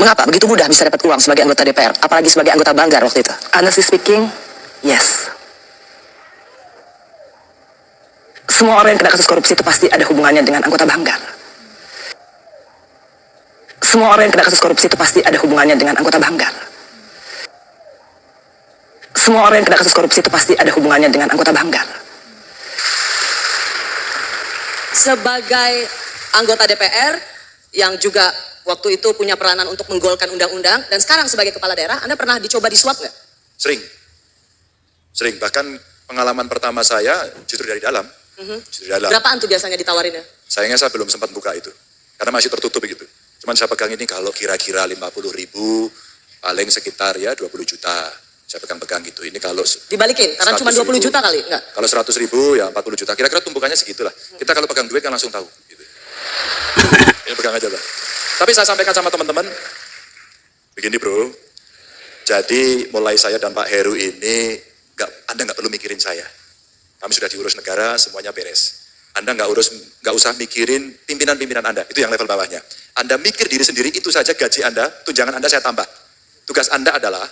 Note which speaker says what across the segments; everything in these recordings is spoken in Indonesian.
Speaker 1: Mengapa begitu mudah bisa dapat uang sebagai anggota DPR, apalagi sebagai anggota Banggar waktu itu? Honestly speaking, yes. Semua orang yang kena kasus korupsi itu pasti ada hubungannya dengan anggota Banggar. Semua orang yang kena kasus korupsi itu pasti ada hubungannya dengan anggota Banggar. Semua orang yang kena kasus korupsi itu pasti ada hubungannya dengan anggota Banggar.
Speaker 2: Sebagai anggota DPR yang juga waktu itu punya peranan untuk menggolkan undang-undang, dan sekarang sebagai kepala daerah, Anda pernah dicoba disuap nggak?
Speaker 3: Sering. Bahkan pengalaman pertama saya justru dari dalam. Justru dari dalam.
Speaker 2: Berapaan tuh biasanya ditawarinnya?
Speaker 3: Sayangnya saya belum sempat buka itu, karena masih tertutup begitu. Cuman saya pegang ini kalau kira-kira 50.000, paling sekitar ya 20 juta. Saya pegang gitu. Ini kalau
Speaker 2: dibalikin, karena cuma 20 juta kali, enggak?
Speaker 3: Kalau 100.000 ya 40 juta. Kira-kira tumpukannya segitulah. Kita kalau pegang duit kan langsung tahu. Gitu. Ini pegang aja lah. Tapi saya sampaikan sama teman-teman, begini bro. Jadi mulai saya dan Pak Heru ini, Anda nggak perlu mikirin saya. Kami sudah diurus negara, semuanya beres. Anda nggak usah mikirin pimpinan-pimpinan Anda. Itu yang level bawahnya. Anda mikir diri sendiri, itu saja gaji Anda, tunjangan Anda saya tambah. Tugas Anda adalah,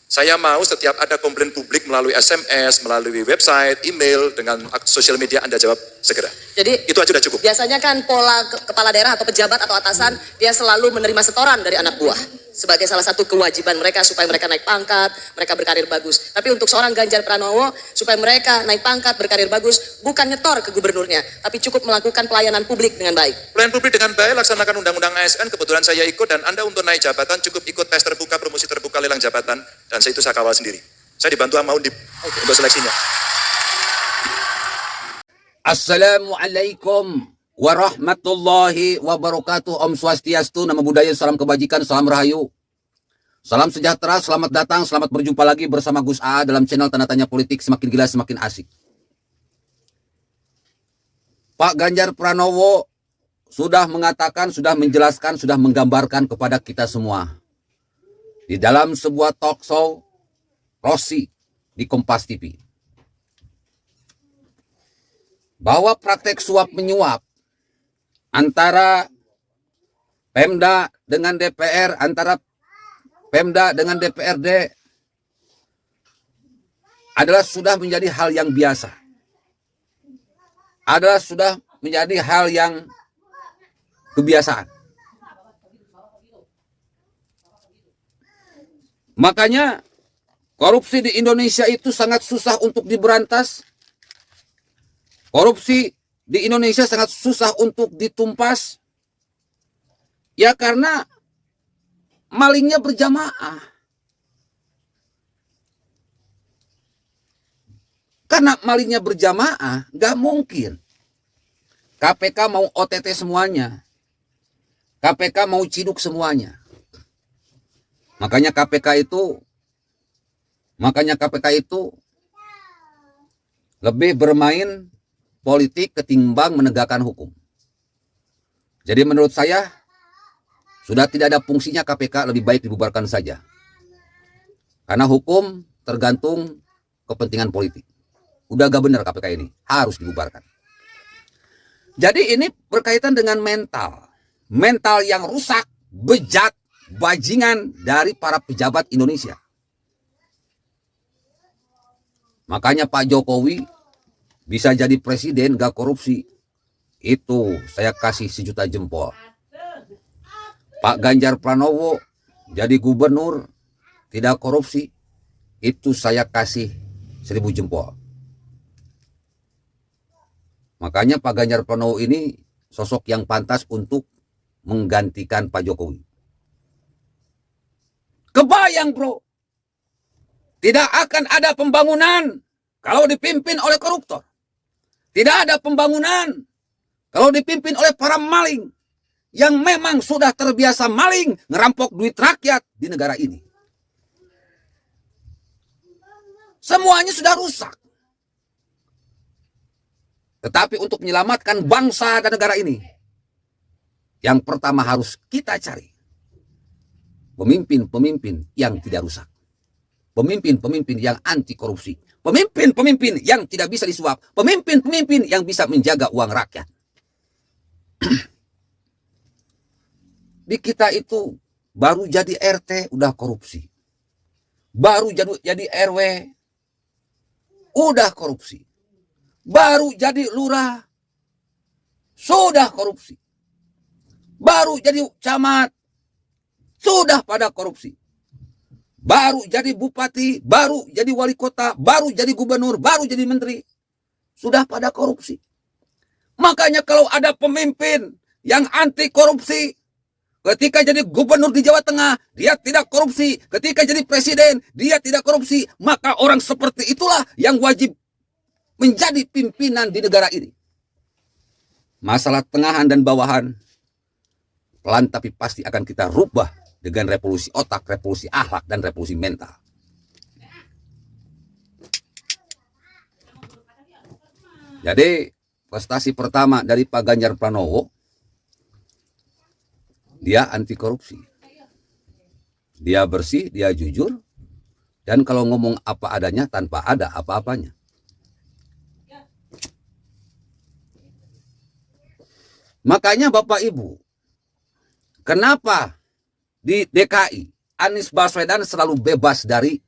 Speaker 3: saya mau setiap ada komplain publik melalui SMS, melalui website, email, dengan sosial media Anda jawab segera.
Speaker 2: Jadi
Speaker 3: itu aja sudah cukup.
Speaker 2: Biasanya kan pola kepala daerah atau pejabat atau atasan, dia selalu menerima setoran dari anak buah. Sebagai salah satu kewajiban mereka supaya mereka naik pangkat, mereka berkarir bagus. Tapi untuk seorang Ganjar Pranowo, supaya mereka naik pangkat, berkarir bagus, bukan nyetor ke gubernurnya, tapi cukup melakukan pelayanan publik dengan baik.
Speaker 3: Pelayanan publik dengan baik, laksanakan undang-undang ASN, kebetulan saya ikut, dan Anda untuk naik jabatan cukup ikut tes terbuka, promosi terbuka, lelang jabatan, dan itu saya kawal sendiri. Saya dibantu sama Undip untuk seleksinya.
Speaker 4: Assalamualaikum warahmatullahi wabarakatuh. Om Swastiastu, nama budaya, salam kebajikan, salam rahayu, salam sejahtera, selamat datang, selamat berjumpa lagi bersama Gus A dalam channel Tanda Tanya Politik, semakin gila semakin asik. Pak Ganjar Pranowo sudah mengatakan, sudah menjelaskan, sudah menggambarkan kepada kita semua di dalam sebuah talk show Rossi di Kompas TV, bahwa praktek suap menyuap antara Pemda dengan DPR, antara Pemda dengan DPRD adalah sudah menjadi hal yang biasa. Adalah sudah menjadi hal yang kebiasaan. Makanya korupsi di Indonesia itu sangat susah untuk diberantas. Korupsi di Indonesia sangat susah untuk ditumpas. Ya karena malingnya berjamaah. Karena malingnya berjamaah, gak mungkin KPK mau OTT semuanya. KPK mau ciduk semuanya. Makanya KPK itu lebih bermain politik ketimbang menegakkan hukum. Jadi menurut saya sudah tidak ada fungsinya KPK, lebih baik dibubarkan saja. Karena hukum tergantung kepentingan politik. Udah gak benar KPK ini, harus dibubarkan. Jadi ini berkaitan dengan mental. Mental yang rusak, bejat, bajingan dari para pejabat Indonesia. Makanya Pak Jokowi bisa jadi presiden gak korupsi, itu saya kasih 1 juta jempol. Pak Ganjar Pranowo jadi gubernur tidak korupsi, itu saya kasih 1000 jempol. Makanya Pak Ganjar Pranowo ini sosok yang pantas untuk menggantikan Pak Jokowi. Kebayang bro, tidak akan ada pembangunan kalau dipimpin oleh koruptor. Tidak ada pembangunan kalau dipimpin oleh para maling yang memang sudah terbiasa maling, ngerampok duit rakyat di negara ini. Semuanya sudah rusak. Tetapi untuk menyelamatkan bangsa dan negara ini, yang pertama harus kita cari pemimpin-pemimpin yang tidak rusak. Pemimpin-pemimpin yang anti korupsi. Pemimpin-pemimpin yang tidak bisa disuap. Pemimpin-pemimpin yang bisa menjaga uang rakyat. Di kita itu baru jadi RT udah korupsi. Baru jadi RW udah korupsi. Baru jadi lurah sudah korupsi. Baru jadi camat sudah pada korupsi. Baru jadi bupati, baru jadi wali kota, baru jadi gubernur, baru jadi menteri, sudah pada korupsi. Makanya kalau ada pemimpin yang anti korupsi, ketika jadi gubernur di Jawa Tengah, dia tidak korupsi. Ketika jadi presiden, dia tidak korupsi. Maka orang seperti itulah yang wajib menjadi pimpinan di negara ini. Masalah tengahan dan bawahan, pelan tapi pasti akan kita rubah dengan revolusi otak, revolusi akhlak, dan revolusi mental. Jadi prestasi pertama dari Pak Ganjar Pranowo, dia anti korupsi. Dia bersih, dia jujur, dan kalau ngomong apa adanya tanpa ada apa-apanya. Makanya Bapak Ibu, kenapa di DKI Anies Baswedan selalu bebas dari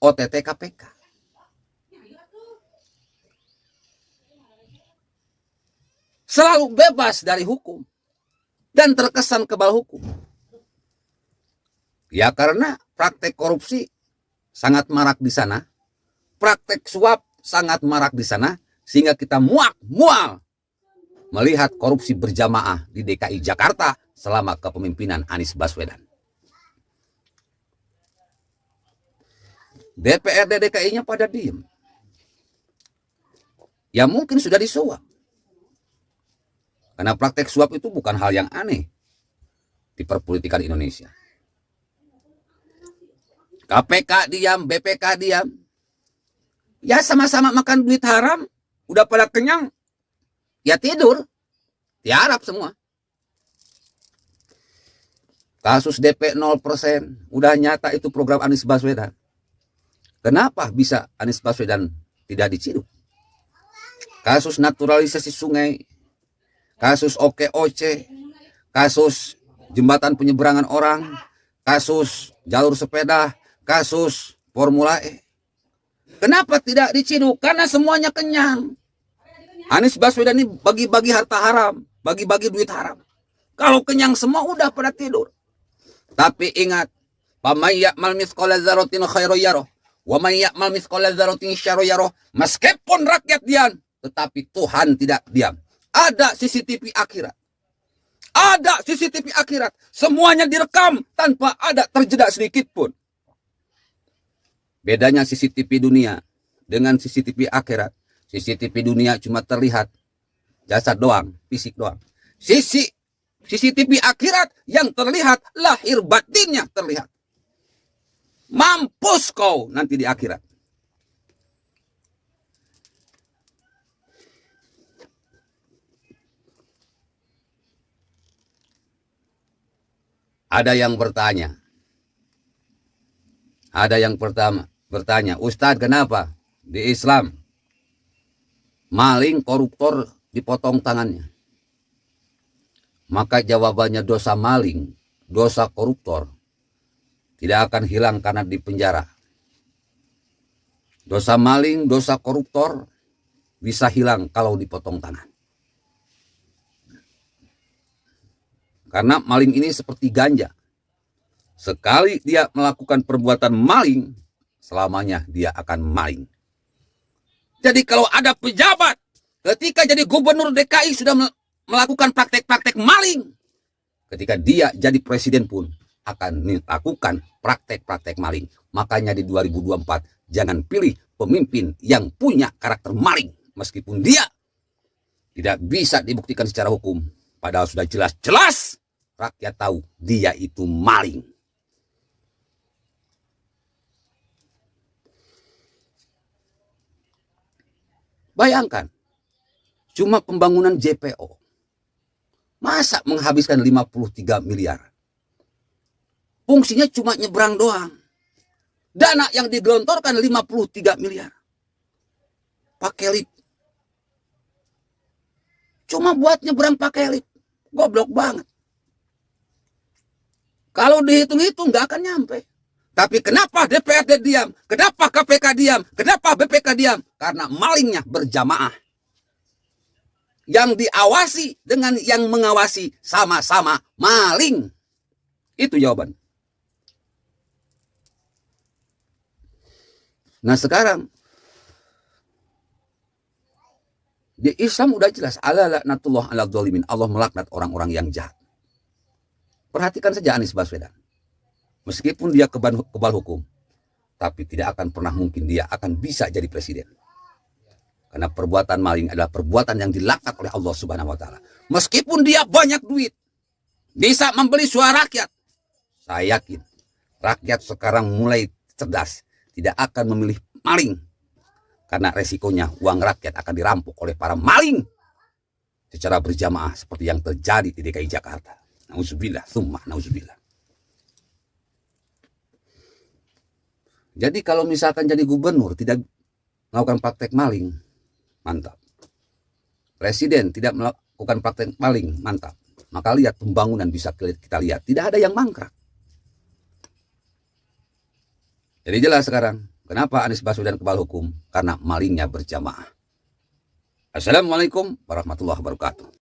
Speaker 4: OTT KPK? Selalu bebas dari hukum dan terkesan kebal hukum. Ya karena praktek korupsi sangat marak di sana, praktek suap sangat marak di sana, sehingga kita mual melihat korupsi berjamaah di DKI Jakarta selama kepemimpinan Anies Baswedan. DPRD DKI-nya pada diem. Ya mungkin sudah disuap. Karena praktek suap itu bukan hal yang aneh di perpolitikan Indonesia. KPK diam, BPK diam. Ya sama-sama makan duit haram, udah pada kenyang, ya tidur, tiarap semua. Kasus DP 0%, udah nyata itu program Anies Baswedan. Kenapa bisa Anies Baswedan tidak diciduk? Kasus naturalisasi sungai, kasus OKOC, kasus jembatan penyeberangan orang, kasus jalur sepeda, kasus Formula E. Kenapa tidak diciduk? Karena semuanya kenyang. Anies Baswedan ini bagi-bagi harta haram, bagi-bagi duit haram. Kalau kenyang semua udah pada tidur. Tapi ingat, "Faman ya'mal mithqala dzarratin khairan yarah, wa man ya'mal mithqala dzarratin syarran yarah." Meskipun rakyat diam, tetapi Tuhan tidak diam. Ada CCTV akhirat. Ada CCTV akhirat. Semuanya direkam tanpa ada terjeda sedikit pun. Bedanya CCTV dunia dengan CCTV akhirat. CCTV dunia cuma terlihat jasad doang, fisik doang. CCTV akhirat yang terlihat lahir batinnya terlihat. Mampus kau nanti di akhirat. Ada yang bertanya. Ada yang bertanya, "Ustadz, kenapa di Islam maling koruptor dipotong tangannya?" Maka jawabannya, dosa maling, dosa koruptor tidak akan hilang karena dipenjara. Dosa maling, dosa koruptor bisa hilang kalau dipotong tangan. Karena maling ini seperti ganja. Sekali dia melakukan perbuatan maling, selamanya dia akan maling. Jadi kalau ada pejabat ketika jadi gubernur DKI sudah melakukan praktek-praktek maling, ketika dia jadi presiden pun akan melakukan praktek-praktek maling. Makanya di 2024 jangan pilih pemimpin yang punya karakter maling. Meskipun dia tidak bisa dibuktikan secara hukum. Padahal sudah jelas-jelas rakyat tahu dia itu maling. Bayangkan, cuma pembangunan JPO. Masa menghabiskan 53 miliar? Fungsinya cuma nyebrang doang. Dana yang digelontorkan 53 miliar. Pakai lift. Cuma buat nyebrang pakai lift. Goblok banget. Kalau dihitung-hitung nggak akan nyampe. Tapi kenapa DPRD diam? Kenapa KPK diam? Kenapa BPK diam? Karena malingnya berjamaah. Yang diawasi dengan yang mengawasi sama-sama maling. Itu jawaban. Nah sekarang di Islam udah jelas, ala laknatullah ala dzalimin. Allah melaknat orang-orang yang jahat. Perhatikan saja Anies Baswedan. Meskipun dia kebal hukum, tapi tidak akan pernah mungkin dia akan bisa jadi presiden. Karena perbuatan maling adalah perbuatan yang dilaknat oleh Allah Subhanahu wa taala. Meskipun dia banyak duit, bisa membeli suara rakyat. Saya yakin rakyat sekarang mulai cerdas, tidak akan memilih maling. Karena resikonya uang rakyat akan dirampok oleh para maling secara berjamaah seperti yang terjadi di DKI Jakarta. Nauzubillah, tsumma nauzubillah. Jadi kalau misalkan jadi gubernur tidak melakukan praktek maling, mantap. Presiden tidak melakukan praktek maling, mantap. Maka lihat pembangunan bisa kita lihat. Tidak ada yang mangkrak. Jadi jelas sekarang, kenapa Anies Baswedan kebal hukum? Karena malingnya berjamaah. Assalamualaikum warahmatullahi wabarakatuh.